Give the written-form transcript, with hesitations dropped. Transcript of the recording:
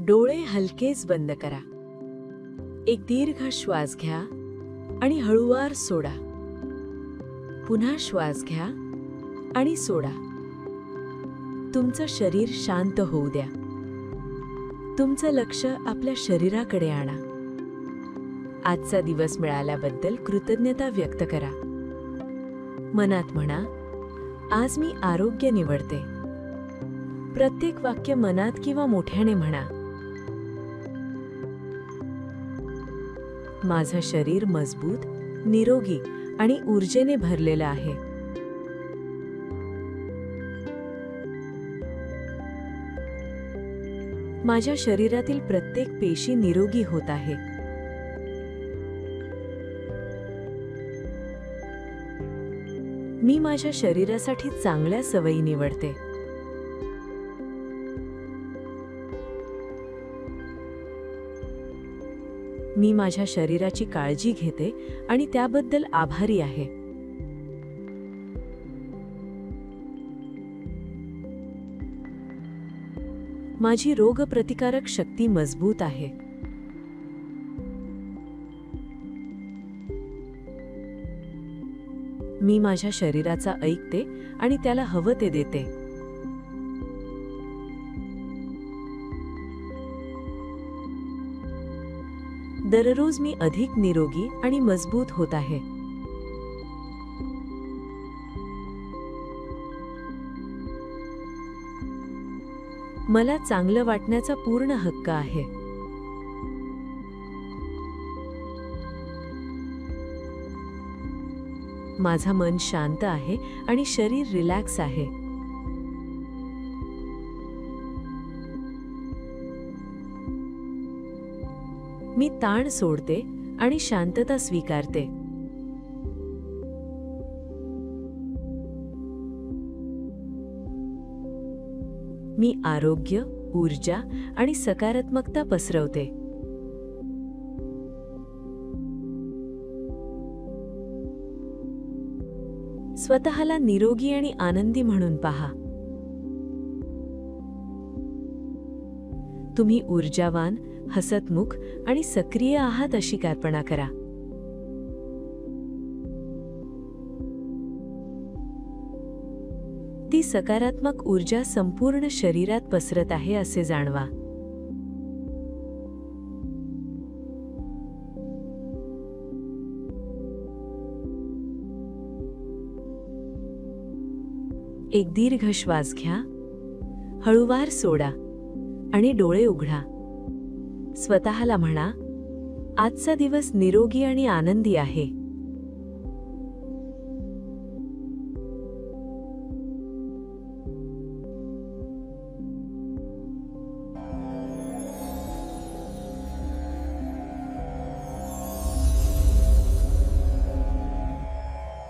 डोळे हलकेच बंद करा. एक दीर्घ श्वास घ्या आणि हळूवार सोडा. पुन्हा श्वास घ्या आणि सोडा. तुमचं शरीर शांत होऊ द्या. तुमचं लक्ष आपल्या शरीराकडे आणा. आजचा दिवस मिळाल्याबद्दल कृतज्ञता व्यक्त करा. मनात म्हणा, आज मी आरोग्य निवडते. प्रत्येक वाक्य मनात किंवा मोठ्याने म्हणा. माझं शरीर मजबूत, निरोगी आणि ऊर्जेने भरलेलं आहे. माझ्या शरीरातील प्रत्येक पेशी निरोगी होत आहे. मी माझ्या शरीरासाठी चांगल्या सवयी निवडते. मी माझ्या शरीराची काळजी घेते आणि त्याबद्दल आभारी आहे. माझी रोगप्रतिकारक शक्ती मजबूत आहे. मी माझ्या शरीराचा ऐकते आणि त्याला हवं ते देते. दररोज मी अधिक निरोगी आणि मजबूत होत आहे. मला चांगलं वाटण्याचा पूर्ण हक्क आहे. माझं मन शांत आहे आणि शरीर रिलॅक्स आहे. मी ताण सोडते आणि शांतता स्वीकारते. मी आरोग्य, ऊर्जा आणि सकारात्मकता पसरवते. स्वतःला निरोगी आणि आनंदी म्हणून पहा. तुम्ही ऊर्जावान, हसतमुख आणि सक्रिय आहात अशी कल्पना करा. ती सकारात्मक ऊर्जा संपूर्ण शरीरात पसरत आहे असे जाणवा. एक दीर्घ श्वास घ्या, हळूवार सोडा आणि डोळे उघडा. स्वतःला म्हणा, आजचा दिवस निरोगी आणि आनंदी आहे.